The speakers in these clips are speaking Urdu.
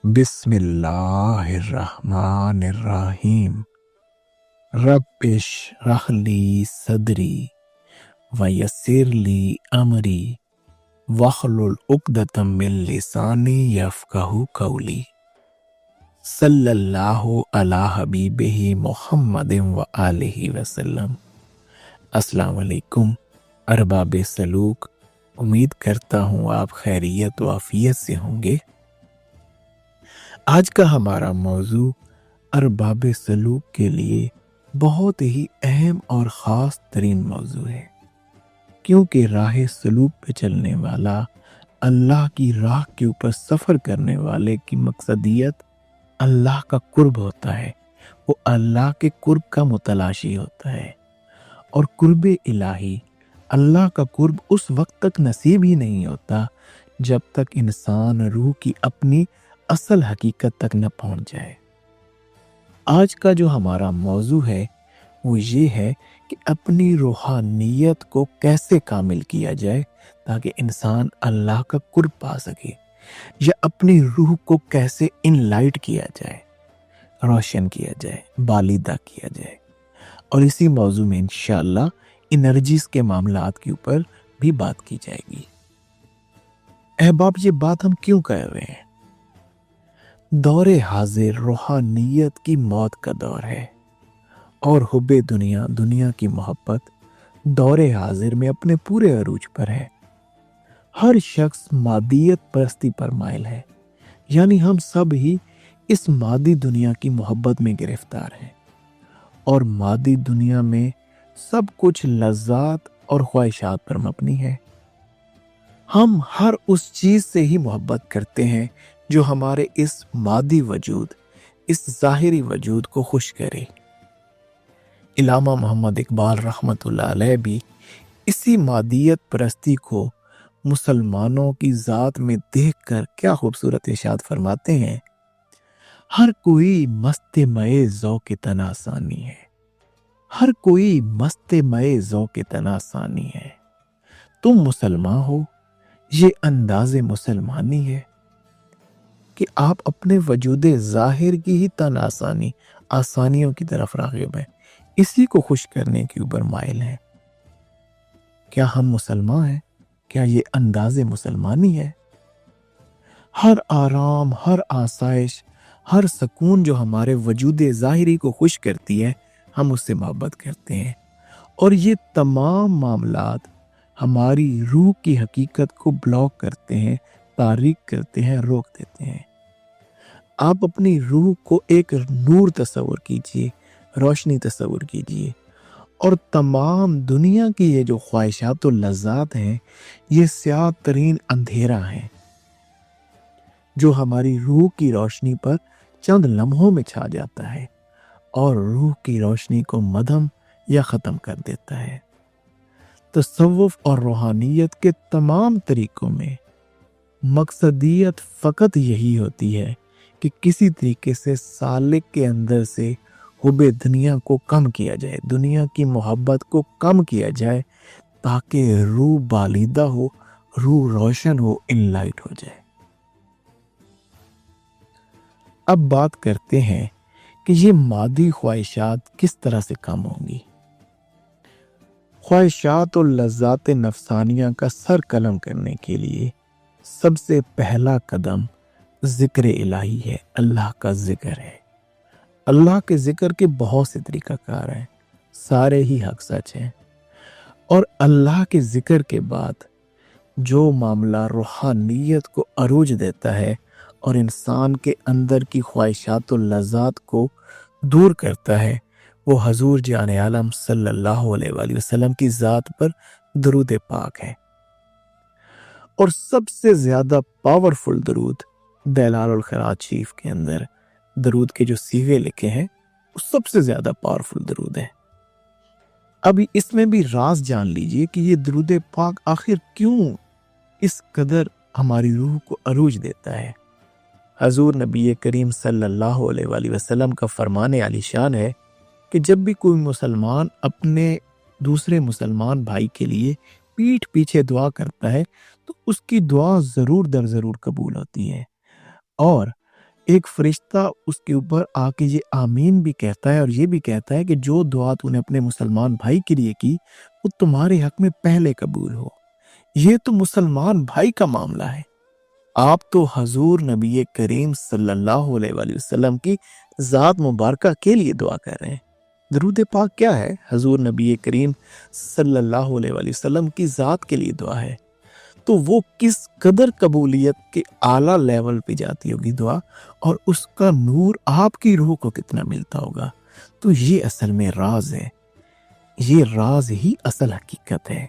بسم اللہ الرحمن الرحیم رب اشرح لی صدری ویسر لی امری واحلل عقدۃ من لسانی یفقہوا قولی صلی اللہ علی حبیبہ محمد وآلہ وسلم۔ السلام علیکم ارباب سلوک، امید کرتا ہوں آپ خیریت و عافیت سے ہوں گے۔ آج کا ہمارا موضوع ارباب سلوک کے لیے بہت ہی اہم اور خاص ترین موضوع ہے، کیونکہ راہ سلوک پہ چلنے والا، اللہ کی راہ کے اوپر سفر کرنے والے کی مقصدیت اللہ کا قرب ہوتا ہے، وہ اللہ کے قرب کا متلاشی ہوتا ہے، اور قرب الہی، اللہ کا قرب اس وقت تک نصیب ہی نہیں ہوتا جب تک انسان روح کی اپنی اصل حقیقت تک نہ پہنچ جائے۔ آج کا جو ہمارا موضوع ہے وہ یہ ہے کہ اپنی روحانیت کو کیسے کامل کیا جائے تاکہ انسان اللہ کا قرب پا سکے، یا اپنی روح کو کیسے ان لائٹ کیا جائے، روشن کیا جائے، بالیدہ کیا جائے۔ اور اسی موضوع میں انشاءاللہ انرجیز کے معاملات کے اوپر بھی بات کی جائے گی۔ احباب، یہ بات ہم کیوں کر رہے ہیں؟ دور حاضر روحانیت کی موت کا دور ہے، اور حب دنیا، دنیا کی محبت دور حاضر میں اپنے پورے عروج پر ہے۔ ہر شخص مادیت پرستی پر مائل ہے، یعنی ہم سب ہی اس مادی دنیا کی محبت میں گرفتار ہیں، اور مادی دنیا میں سب کچھ لذات اور خواہشات پر مبنی ہے۔ ہم ہر اس چیز سے ہی محبت کرتے ہیں جو ہمارے اس مادی وجود، اس ظاہری وجود کو خوش کرے۔ علامہ محمد اقبال رحمۃ اللہ علیہ بھی اسی مادیت پرستی کو مسلمانوں کی ذات میں دیکھ کر کیا خوبصورت ارشاد فرماتے ہیں: ہر کوئی مست مئے ذوق تناسانی ہے، ہر کوئی مست مئے ذوق تناسانی ہے، تم مسلمان ہو، یہ انداز مسلمانی ہے کہ آپ اپنے وجود ظاہر کی ہی تن آسانیوں کی طرف راغب ہیں، اسی کو خوش کرنے کے اوپر مائل ہیں۔ کیا ہم مسلمان ہیں؟ کیا یہ انداز مسلمانی ہے؟ ہر آرام، ہر آسائش، ہر سکون جو ہمارے وجود ظاہری کو خوش کرتی ہے، ہم اس سے محبت کرتے ہیں، اور یہ تمام معاملات ہماری روح کی حقیقت کو بلاک کرتے ہیں، تاریک کرتے ہیں، روک دیتے ہیں۔ آپ اپنی روح کو ایک نور تصور کیجئے، روشنی تصور کیجئے، اور تمام دنیا کی یہ جو خواہشات و لذات ہیں، یہ سیاہ ترین اندھیرا ہیں جو ہماری روح کی روشنی پر چند لمحوں میں چھا جاتا ہے اور روح کی روشنی کو مدھم یا ختم کر دیتا ہے۔ تصوف اور روحانیت کے تمام طریقوں میں مقصدیت فقط یہی ہوتی ہے کہ کسی طریقے سے سالک کے اندر سے حب دنیا کو کم کیا جائے، دنیا کی محبت کو کم کیا جائے، تاکہ روح بالیدہ ہو، روح روشن ہو، ان لائٹ ہو جائے۔ اب بات کرتے ہیں کہ یہ مادی خواہشات کس طرح سے کم ہوں گی۔ خواہشات اور لذات نفسانیہ کا سر قلم کرنے کے لیے سب سے پہلا قدم ذکر الہی ہے، اللہ کا ذکر ہے۔ اللہ کے ذکر کے بہت سے طریقہ کار ہیں، سارے ہی حق سچ ہیں، اور اللہ کے ذکر کے بعد جو معاملہ روحانیت کو عروج دیتا ہے اور انسان کے اندر کی خواہشات و لذات کو دور کرتا ہے، وہ حضور جان عالم صلی اللہ علیہ وآلہ وسلم کی ذات پر درود پاک ہے۔ اور سب سے زیادہ پاورفل درود دلال الخیرات شریف کے اندر درود کے جو صیغے لکھے ہیں، وہ سب سے زیادہ پاورفل درود ہے۔ ابھی اس میں بھی راز جان لیجئے کہ یہ درود پاک آخر کیوں اس قدر ہماری روح کو عروج دیتا ہے۔ حضور نبی کریم صلی اللہ علیہ وآلہ وسلم کا فرمان عالی شان ہے کہ جب بھی کوئی مسلمان اپنے دوسرے مسلمان بھائی کے لیے پیٹھ پیچھے دعا کرتا ہے تو اس کی دعا ضرور در ضرور قبول ہوتی ہے، اور ایک فرشتہ اس کے اوپر آ کے یہ آمین بھی کہتا ہے اور یہ بھی کہتا ہے کہ جو دعا تو نے اپنے مسلمان بھائی کے لیے کی وہ تمہارے حق میں پہلے قبول ہو۔ یہ تو مسلمان بھائی کا معاملہ ہے، آپ تو حضور نبی کریم صلی اللہ علیہ وآلہ وسلم کی ذات مبارکہ کے لیے دعا کر رہے ہیں۔ درود پاک کیا ہے؟ حضور نبی کریم صلی اللہ علیہ وآلہ وسلم کی ذات کے لیے دعا ہے، تو وہ کس قدر قبولیت کے اعلیٰ لیول پہ جاتی ہوگی دعا، اور اس کا نور آپ کی روح کو کتنا ملتا ہوگا۔ تو یہ اصل میں راز ہے، یہ راز ہی اصل حقیقت ہے۔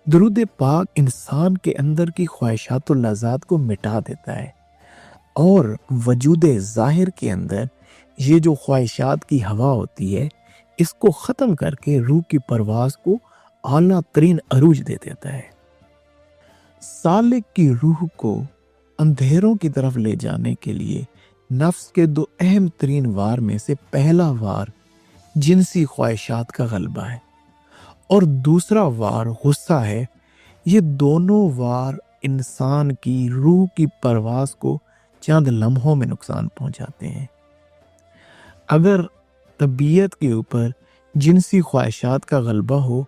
درود پاک انسان کے اندر کی خواہشات و لذات کو مٹا دیتا ہے اور وجود ظاہر کے اندر یہ جو خواہشات کی ہوا ہوتی ہے اس کو ختم کر کے روح کی پرواز کو اعلیٰ ترین عروج دے دیتا ہے۔ سالک کی روح کو اندھیروں کی طرف لے جانے کے لیے نفس کے دو اہم ترین وار میں سے پہلا وار جنسی خواہشات کا غلبہ ہے اور دوسرا وار غصہ ہے۔ یہ دونوں وار انسان کی روح کی پرواز کو چند لمحوں میں نقصان پہنچاتے ہیں۔ اگر طبیعت کے اوپر جنسی خواہشات کا غلبہ ہو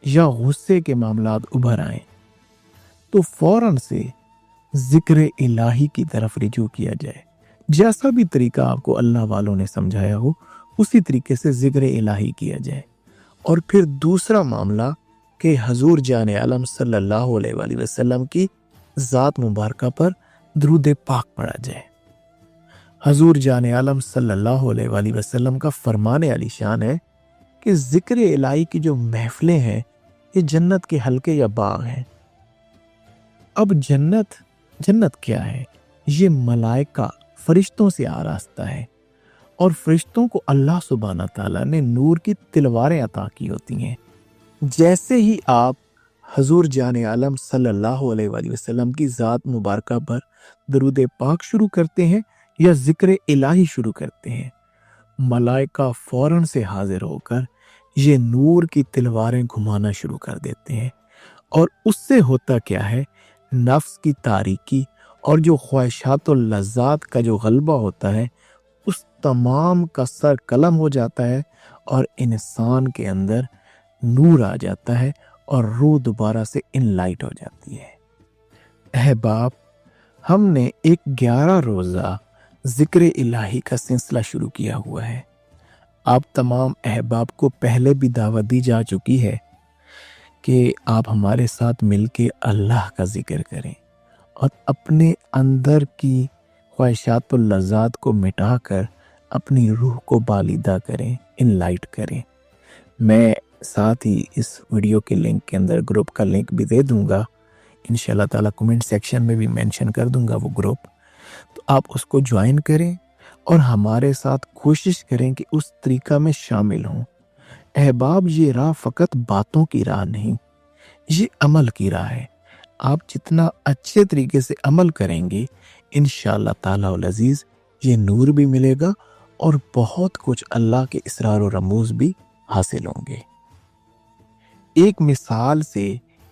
یا غصے کے معاملات ابھر آئیں تو فوراً سے ذکر الہی کی طرف رجوع کیا جائے۔ جیسا بھی طریقہ آپ کو اللہ والوں نے سمجھایا ہو اسی طریقے سے ذکر الہی کیا جائے، اور پھر دوسرا معاملہ کہ حضور جان عالم صلی اللہ علیہ وآلہ وسلم کی ذات مبارکہ پر درود پاک پڑھا جائے۔ حضور جان عالم صلی اللہ علیہ وآلہ وسلم کا فرمان علی شان ہے کہ ذکر الہی کی جو محفلیں ہیں یہ جنت کے حلقے یا باغ ہیں۔ اب جنت کیا ہے؟ یہ ملائکہ فرشتوں سے آراستہ ہے، اور فرشتوں کو اللہ سبحانہ تعالیٰ نے نور کی تلواریں عطا کی ہوتی ہیں۔ جیسے ہی آپ حضور جان عالم صلی اللہ علیہ وآلہ وسلم کی ذات مبارکہ پر درود پاک شروع کرتے ہیں یا ذکر الہی شروع کرتے ہیں، ملائکہ فوراً سے حاضر ہو کر یہ نور کی تلواریں گھمانا شروع کر دیتے ہیں، اور اس سے ہوتا کیا ہے؟ نفس کی تاریکی اور جو خواہشات و لذات کا جو غلبہ ہوتا ہے اس تمام کا سر قلم ہو جاتا ہے اور انسان کے اندر نور آ جاتا ہے اور روح دوبارہ سے انلائٹ ہو جاتی ہے۔ احباب، ہم نے ایک 11 روزہ ذکر الہی کا سلسلہ شروع کیا ہوا ہے۔ آپ تمام احباب کو پہلے بھی دعوت دی جا چکی ہے کہ آپ ہمارے ساتھ مل کے اللہ کا ذکر کریں اور اپنے اندر کی خواہشات و لذات کو مٹا کر اپنی روح کو بالیدہ کریں، انلائٹ کریں۔ میں ساتھ ہی اس ویڈیو کے لنک کے اندر گروپ کا لنک بھی دے دوں گا، انشاءاللہ تعالیٰ کمنٹ سیکشن میں بھی مینشن کر دوں گا وہ گروپ، تو آپ اس کو جوائن کریں اور ہمارے ساتھ کوشش کریں کہ اس طریقہ میں شامل ہوں۔ احباب، یہ راہ فقط باتوں کی راہ نہیں، یہ عمل کی راہ ہے۔ آپ جتنا اچھے طریقے سے عمل کریں گے انشاءاللہ تعالیٰ العزیز یہ نور بھی ملے گا اور بہت کچھ اللہ کے اسرار و رموز بھی حاصل ہوں گے۔ ایک مثال سے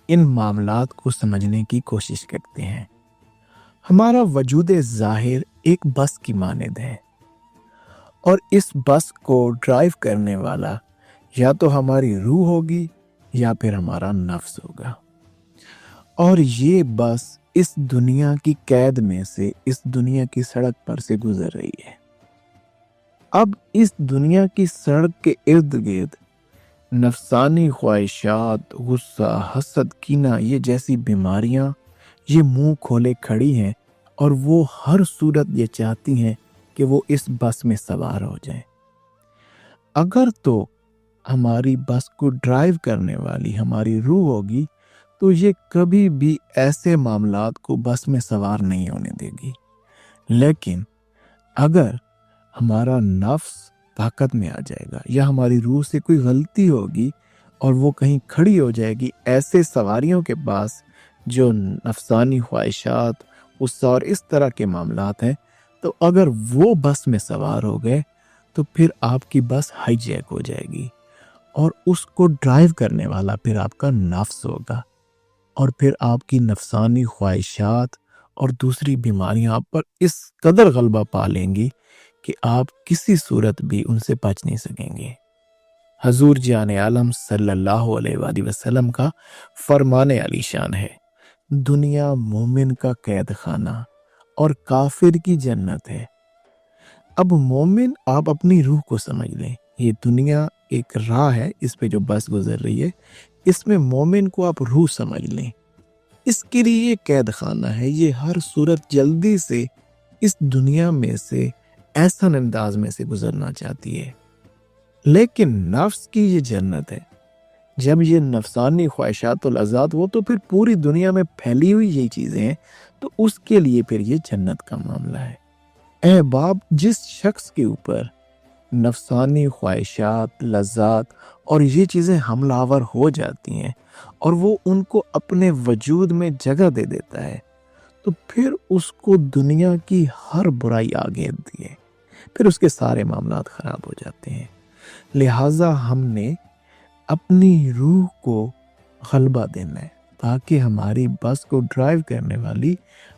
ان معاملات کو سمجھنے کی کوشش کرتے ہیں۔ ہمارا وجود ظاہر ایک بس کی مانند ہے، اور اس بس کو ڈرائیو کرنے والا یا تو ہماری روح ہوگی یا پھر ہمارا نفس ہوگا، اور یہ بس اس دنیا کی قید میں سے اس دنیا کی سڑک پر سے گزر رہی ہے۔ اب اس دنیا کی سڑک کے ارد گرد نفسانی خواہشات، غصہ، حسد، کینہ، یہ جیسی بیماریاں یہ منہ کھولے کھڑی ہیں، اور وہ ہر صورت یہ چاہتی ہیں کہ وہ اس بس میں سوار ہو جائیں۔ اگر تو ہماری بس کو ڈرائیو کرنے والی ہماری روح ہوگی تو یہ کبھی بھی ایسے معاملات کو بس میں سوار نہیں ہونے دے گی، لیکن اگر ہمارا نفس طاقت میں آ جائے گا یا ہماری روح سے کوئی غلطی ہوگی اور وہ کہیں کھڑی ہو جائے گی ایسے سواریوں کے پاس جو نفسانی خواہشات، غصہ اور اس طرح کے معاملات ہیں، تو اگر وہ بس میں سوار ہو گئے تو پھر آپ کی بس ہائی جیک ہو جائے گی، اور اس کو ڈرائیو کرنے والا پھر آپ کا نفس ہوگا، اور پھر آپ کی نفسانی خواہشات اور دوسری بیماریاں آپ پر اس قدر غلبہ پا لیں گی کہ آپ کسی صورت بھی ان سے بچ نہیں سکیں گے۔ حضور جان عالم صلی اللہ علیہ وآلہ وسلم کا فرمان علی شان ہے، دنیا مومن کا قید خانہ اور کافر کی جنت ہے۔ اب مومن آپ اپنی روح کو سمجھ لیں، یہ دنیا ایک راہ ہے، اس پہ جو بس گزر رہی ہے، اس میں مومن کو آپ روح سمجھ لیں، اس کے لیے یہ قید خانہ ہے، یہ ہر صورت جلدی سے اس دنیا میں سے ایسا انداز میں سے گزرنا چاہتی ہے، لیکن نفس کی یہ جنت ہے۔ جب یہ نفسانی خواہشات و لذات، وہ تو پھر پوری دنیا میں پھیلی ہوئی یہ چیزیں ہیں، تو اس کے لیے پھر یہ جنت کا معاملہ ہے۔ اے باپ، جس شخص کے اوپر نفسانی خواہشات، لذات اور یہ چیزیں حملہ آور ہو جاتی ہیں اور وہ ان کو اپنے وجود میں جگہ دے دیتا ہے، تو پھر اس کو دنیا کی ہر برائی آگے دی ہے، پھر اس کے سارے معاملات خراب ہو جاتے ہیں۔ لہٰذا ہم نے اپنی روح کو غلبہ دینا ہے تاکہ ہماری بس کو ڈرائیو کرنے والی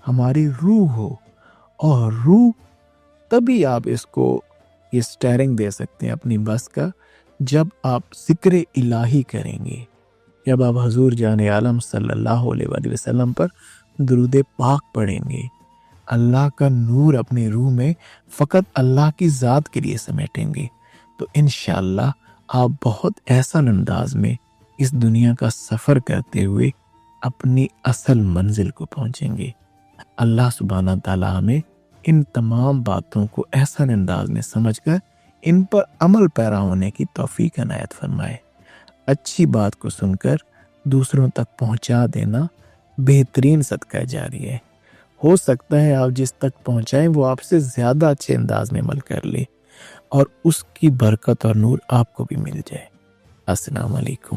ہماری روح ہو، اور روح تبھی آپ اس کو یہ سٹیئرنگ دے سکتے ہیں اپنی بس کا، جب آپ ذکر الہی کریں گے، جب آپ حضور جان عالم صلی اللہ علیہ وآلہ وسلم پر درود پاک پڑھیں گے، اللہ کا نور اپنی روح میں فقط اللہ کی ذات کے لیے سمیٹیں گے، تو انشاءاللہ آپ بہت احسن انداز میں اس دنیا کا سفر کرتے ہوئے اپنی اصل منزل کو پہنچیں گے۔ اللہ سبحانہ تعالیٰ ہمیں ان تمام باتوں کو احسن انداز میں سمجھ کر ان پر عمل پیرا ہونے کی توفیق عنایت فرمائے۔ اچھی بات کو سن کر دوسروں تک پہنچا دینا بہترین صدقہ جاری ہے۔ ہو سکتا ہے آپ جس تک پہنچائیں وہ آپ سے زیادہ اچھے انداز میں عمل کر لے، اور اس کی برکت اور نور آپ کو بھی مل جائے۔ السلام علیکم۔